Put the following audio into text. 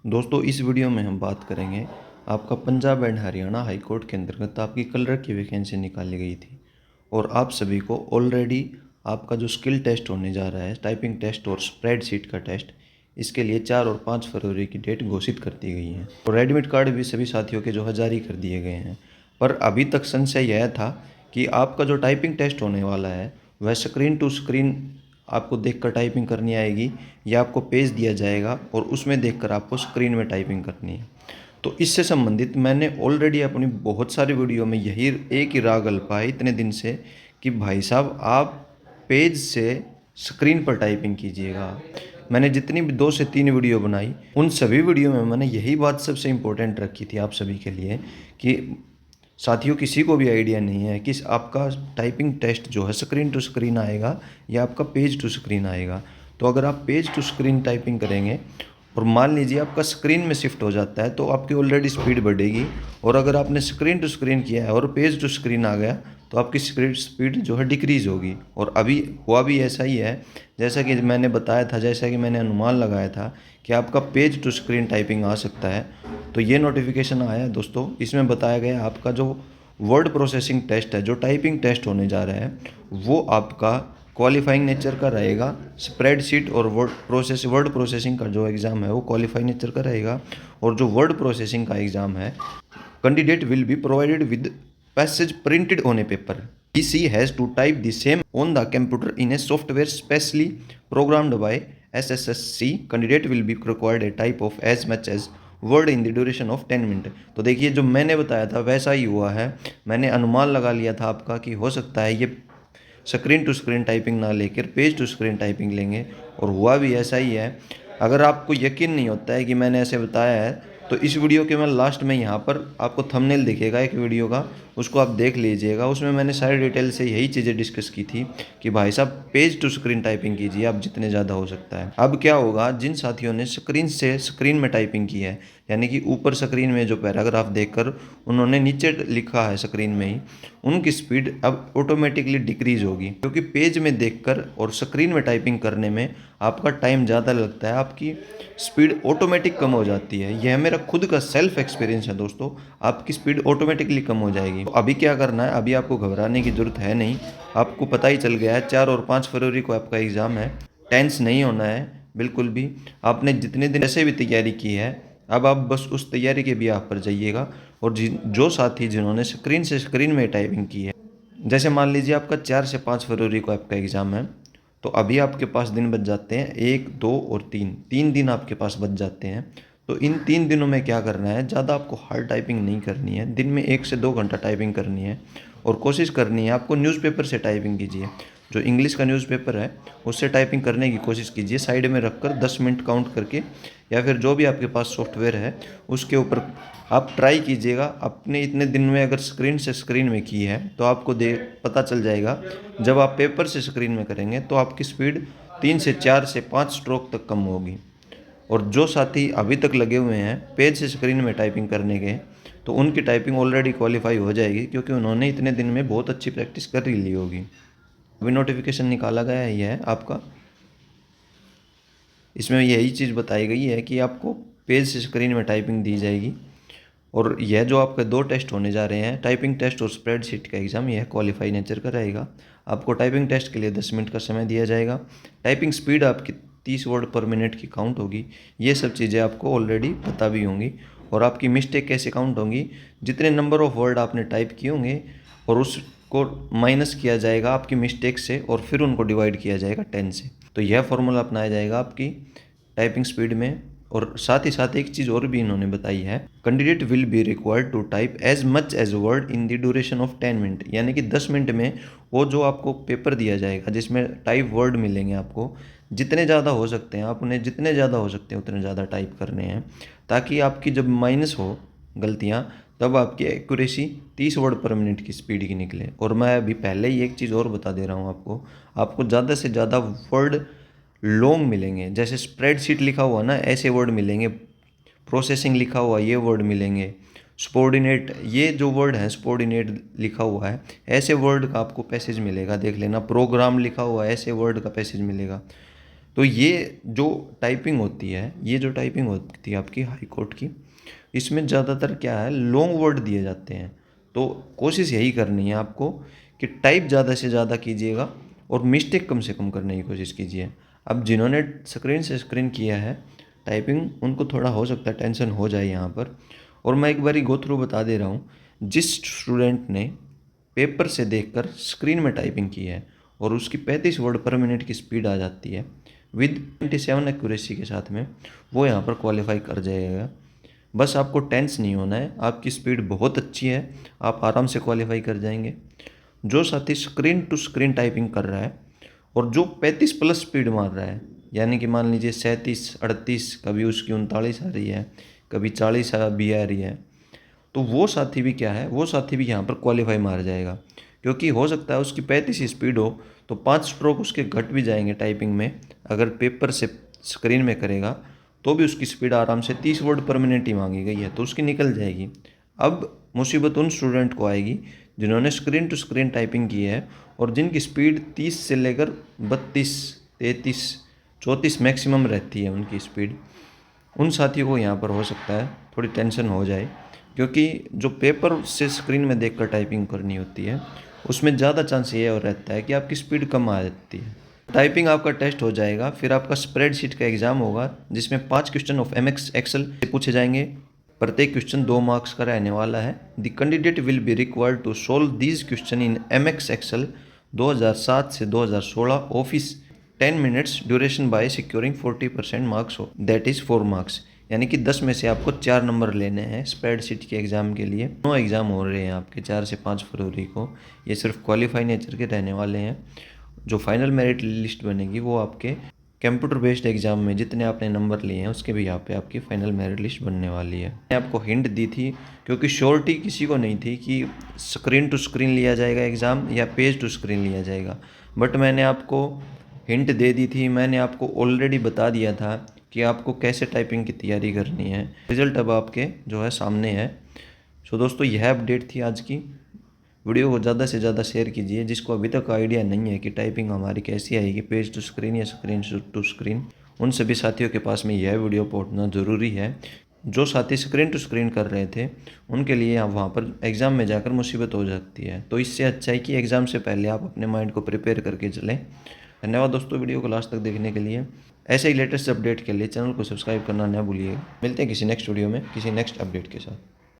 दोस्तों इस वीडियो में हम बात करेंगे आपका Punjab and Haryana high court के अंतर्गत आपकी क्लर्क की वैकेंसी निकाली गई थी और आप सभी को ऑलरेडी आपका जो स्किल टेस्ट होने जा रहा है, टाइपिंग टेस्ट और स्प्रेडशीट का टेस्ट, इसके लिए 4 और 5 फरवरी की डेट घोषित कर दी गई है और एडमिट कार्ड भी सभी साथियों के जो है जारी कर दिए गए हैं। पर अभी तक संशय यह था कि आपका जो टाइपिंग टेस्ट होने वाला है वह स्क्रीन टू स्क्रीन आपको देखकर टाइपिंग करनी आएगी या आपको पेज दिया जाएगा और उसमें देखकर आपको स्क्रीन में टाइपिंग करनी है। तो इससे संबंधित मैंने ऑलरेडी अपनी बहुत सारी वीडियो में यही एक ही राग अल्पा है इतने दिन से कि भाई साहब आप पेज से स्क्रीन पर टाइपिंग कीजिएगा। मैंने जितनी भी 2 से 3 वीडियो बनाई उन सभी वीडियो में मैंने यही बात सबसे इम्पोर्टेंट रखी थी आप सभी के लिए कि साथियों किसी को भी आइडिया नहीं है कि आपका टाइपिंग टेस्ट जो है स्क्रीन टू स्क्रीन आएगा या आपका पेज टू स्क्रीन आएगा। तो अगर आप पेज टू स्क्रीन टाइपिंग करेंगे और मान लीजिए आपका स्क्रीन में शिफ्ट हो जाता है तो आपकी ऑलरेडी स्पीड बढ़ेगी, और अगर आपने स्क्रीन टू स्क्रीन किया है और पेज टू स्क्रीन आ गया तो आपकी स्पीड जो है डिक्रीज़ होगी। और अभी हुआ भी ऐसा ही है, जैसा कि मैंने बताया था, जैसा कि मैंने अनुमान लगाया था कि आपका पेज टू स्क्रीन टाइपिंग आ सकता है। तो ये नोटिफिकेशन आया है दोस्तों, इसमें बताया गया आपका जो वर्ड प्रोसेसिंग टेस्ट है, जो टाइपिंग टेस्ट होने जा रहा है, वो आपका क्वालिफाइंग नेचर का रहेगा। स्प्रेडशीट और वर्ड प्रोसेसिंग का जो एग्ज़ाम है वो क्वालिफाइंग नेचर का रहेगा, और जो वर्ड प्रोसेसिंग का एग्ज़ाम है, candidate will be provided with passage printed on a paper. She has to type the same on the computer in a software specially programmed by SSSC। Candidate will be required a type of as much as word in the duration of 10 minute. तो देखिए जो मैंने बताया था वैसा ही हुआ है। मैंने अनुमान लगा लिया था आपका कि हो सकता है ये स्क्रीन टू स्क्रीन टाइपिंग ना लेकर पेज टू स्क्रीन टाइपिंग लेंगे, और हुआ भी ऐसा ही है। अगर आपको यकीन नहीं होता है कि मैंने ऐसे बताया है तो इस वीडियो के मैं लास्ट में यहाँ पर आपको थंबनेल दिखेगा एक वीडियो का, उसको आप देख लीजिएगा। उसमें मैंने सारी डिटेल से यही चीज़ें डिस्कस की थी कि भाई साहब पेज टू स्क्रीन टाइपिंग कीजिए आप जितने ज़्यादा हो सकता है। अब क्या होगा, जिन साथियों ने स्क्रीन से स्क्रीन में टाइपिंग की है, यानी कि ऊपर स्क्रीन में जो पैराग्राफ देखकर उन्होंने नीचे लिखा है स्क्रीन में ही, उनकी स्पीड अब ऑटोमेटिकली डिक्रीज होगी, क्योंकि पेज में देखकर और स्क्रीन में टाइपिंग करने में आपका टाइम ज़्यादा लगता है, आपकी स्पीड ऑटोमेटिक कम हो जाती है। यह मेरा खुद का सेल्फ एक्सपीरियंस है दोस्तों, आपकी स्पीड ऑटोमेटिकली कम हो जाएगी। तो अभी क्या करना है, अभी आपको घबराने की ज़रूरत है नहीं। आपको पता ही चल गया है 4 और 5 फरवरी को आपका एग्ज़ाम है। टेंस नहीं होना है बिल्कुल भी। आपने जितने दिन ऐसे भी तैयारी की है, अब आप बस उस तैयारी के भी आप पर जाइएगा। और जो साथी जिन्होंने स्क्रीन से स्क्रीन में टाइपिंग की है, जैसे मान लीजिए आपका 4 से 5 फरवरी को आपका एग्ज़ाम है, तो अभी आपके पास दिन बच जाते हैं 1, 2 और 3 दिन आपके पास बच जाते हैं। तो इन 3 दिनों में क्या करना है, ज़्यादा आपको हार्ड टाइपिंग नहीं करनी है। दिन में 1 से 2 घंटा टाइपिंग करनी है, और कोशिश करनी है आपको न्यूज़पेपर से टाइपिंग कीजिए। जो इंग्लिश का न्यूज़पेपर है उससे टाइपिंग करने की कोशिश कीजिए, साइड में रखकर 10 मिनट काउंट करके, या फिर जो भी आपके पास सॉफ्टवेयर है उसके ऊपर आप ट्राई कीजिएगा। अपने इतने दिन में अगर स्क्रीन से स्क्रीन में की है तो आपको पता चल जाएगा। जब आप पेपर से स्क्रीन में करेंगे तो आपकी स्पीड 3 से 4 से 5 स्ट्रोक तक कम होगी। और जो साथी अभी तक लगे हुए हैं पेज से स्क्रीन में टाइपिंग करने के, तो उनकी टाइपिंग ऑलरेडी क्वालिफाई हो जाएगी, क्योंकि उन्होंने इतने दिन में बहुत अच्छी प्रैक्टिस कर ही ली होगी। अभी नोटिफिकेशन निकाला गया है, यह है आपका। इसमें यही चीज़ बताई गई है कि आपको पेज से स्क्रीन में टाइपिंग दी जाएगी। और यह जो आपके 2 टेस्ट होने जा रहे हैं, टाइपिंग टेस्ट और स्प्रेडशीट का एग्ज़ाम, यह क्वालिफाई नेचर का रहेगा। आपको टाइपिंग टेस्ट के लिए 10 मिनट का समय दिया जाएगा। टाइपिंग स्पीड आपकी 30 वर्ड पर मिनट की काउंट होगी। ये सब चीज़ें आपको ऑलरेडी पता भी होंगी। और आपकी मिस्टेक कैसे काउंट होंगी, जितने नंबर ऑफ़ वर्ड आपने टाइप किए होंगे और उसको माइनस किया जाएगा आपकी मिस्टेक से, और फिर उनको डिवाइड किया जाएगा 10 से। तो यह फॉर्मूला अपनाया जाएगा आपकी टाइपिंग स्पीड में। और साथ ही साथ एक चीज़ और भी इन्होंने बताई है, candidate will be required to type as much as word in the duration of 10 minute. यानी कि 10 मिनट में वो जो आपको पेपर दिया जाएगा जिसमें टाइप वर्ड मिलेंगे, आपको जितने ज़्यादा हो सकते हैं, आपने जितने ज़्यादा हो सकते हैं उतने ज़्यादा टाइप करने हैं, ताकि आपकी जब माइनस हो गलतियाँ तब आपकी एक्यूरेसी 30 वर्ड पर मिनट की स्पीड की निकले। और मैं अभी पहले ही एक चीज़ और बता दे रहा हूँ आपको ज़्यादा से ज़्यादा वर्ड लॉन्ग मिलेंगे। जैसे स्प्रेडशीट लिखा हुआ ना, ऐसे वर्ड मिलेंगे। प्रोसेसिंग लिखा हुआ ये वर्ड मिलेंगे। सबऑर्डिनेट, ये जो वर्ड है सबऑर्डिनेट लिखा हुआ है, ऐसे वर्ड का आपको पैसेज मिलेगा, देख लेना। प्रोग्राम लिखा हुआ है, ऐसे वर्ड का पैसेज मिलेगा। तो ये जो टाइपिंग होती है, ये जो टाइपिंग होती है आपकी हाई कोर्ट की, इसमें ज़्यादातर क्या है, लॉन्ग वर्ड दिए जाते हैं। तो कोशिश यही करनी है आपको कि टाइप ज़्यादा से ज़्यादा कीजिएगा और मिस्टेक कम से कम करने की कोशिश कीजिए। अब जिन्होंने स्क्रीन से स्क्रीन किया है टाइपिंग, उनको थोड़ा हो सकता है टेंशन हो जाए यहाँ पर। और मैं एक बारी गो थ्रू बता दे रहा हूँ, जिस स्टूडेंट ने पेपर से देखकर स्क्रीन में टाइपिंग की है और उसकी 35 वर्ड पर मिनट की स्पीड आ जाती है विद 97 एक्यूरेसी के साथ में, वो यहाँ पर क्वालिफाई कर जाएगा। बस आपको टेंस नहीं होना है, आपकी स्पीड बहुत अच्छी है, आप आराम से क्वालिफाई कर जाएंगे। जो साथी स्क्रीन टू स्क्रीन टाइपिंग कर रहा है और जो 35 प्लस स्पीड मार रहा है, यानी कि मान लीजिए 37, 38, कभी उसकी 39 आ रही है, कभी 40 भी आ रही है, तो वो साथी भी क्या है, वो साथी भी यहाँ पर क्वालिफाई मार जाएगा। क्योंकि हो सकता है उसकी 35 स्पीड हो तो 5 स्ट्रोक उसके घट भी जाएंगे टाइपिंग में। अगर पेपर से स्क्रीन में करेगा तो भी उसकी स्पीड आराम से 30 वर्ड पर मिनट ही मांगी गई है, तो उसकी निकल जाएगी। अब मुसीबत उन स्टूडेंट को आएगी जिन्होंने स्क्रीन टू स्क्रीन टाइपिंग की है और जिनकी स्पीड 30 से लेकर 32, 33, 34 मैक्सिमम रहती है उनकी स्पीड। उन साथियों को यहाँ पर हो सकता है थोड़ी टेंशन हो जाए, क्योंकि जो पेपर से स्क्रीन में देखकर टाइपिंग करनी होती है उसमें ज़्यादा चांस ये और रहता है कि आपकी स्पीड कम आ जाती है। टाइपिंग आपका टेस्ट हो जाएगा, फिर आपका स्प्रेडशीट का एग्जाम होगा जिसमें 5 क्वेश्चन ऑफ एमएस एक्सेल से पूछे जाएंगे। प्रत्येक क्वेश्चन 2 मार्क्स का रहने वाला है। The candidate will be required to solve these question in MS Excel 2007 से 2016 office 10 minutes duration by securing 40% marks हो, दैट इज़ 4 मार्क्स। यानी कि 10 में से आपको 4 नंबर लेने हैं स्प्रेडशीट के एग्ज़ाम के लिए। 9 एग्ज़ाम हो रहे हैं आपके 4 से 5 फरवरी को। ये सिर्फ क्वालिफाई नेचर के रहने वाले हैं। जो फाइनल मेरिट लिस्ट बनेगी वो आपके कंप्यूटर बेस्ड एग्जाम में जितने आपने नंबर लिए हैं उसके भी यहाँ पे आपकी फाइनल मेरिट लिस्ट बनने वाली है। मैंने आपको हिंट दी थी क्योंकि श्योरिटी किसी को नहीं थी कि स्क्रीन टू स्क्रीन लिया जाएगा एग्ज़ाम या पेज टू स्क्रीन लिया जाएगा, बट मैंने आपको हिंट दे दी थी। मैंने आपको ऑलरेडी बता दिया था कि आपको कैसे टाइपिंग की तैयारी करनी है। रिजल्ट अब आपके जो है सामने है। सो दोस्तों, यह अपडेट थी आज की। वीडियो को ज़्यादा से ज़्यादा शेयर कीजिए जिसको अभी तक आइडिया नहीं है कि टाइपिंग हमारी कैसी आएगी, पेज टू स्क्रीन या स्क्रीन टू स्क्रीन। उन सभी साथियों के पास में यह वीडियो पहुंचना ज़रूरी है। जो साथी स्क्रीन टू स्क्रीन कर रहे थे उनके लिए आप वहाँ पर एग्ज़ाम में जाकर मुसीबत हो सकती है, तो इससे अच्छा है कि एग्ज़ाम से पहले आप अपने माइंड को प्रिपेयर करके चलें। धन्यवाद दोस्तों वीडियो को लास्ट तक देखने के लिए। ऐसे ही लेटेस्ट अपडेट के लिए चैनल को सब्सक्राइब करना न भूलिएगा। मिलते हैं किसी नेक्स्ट वीडियो में किसी नेक्स्ट अपडेट के साथ।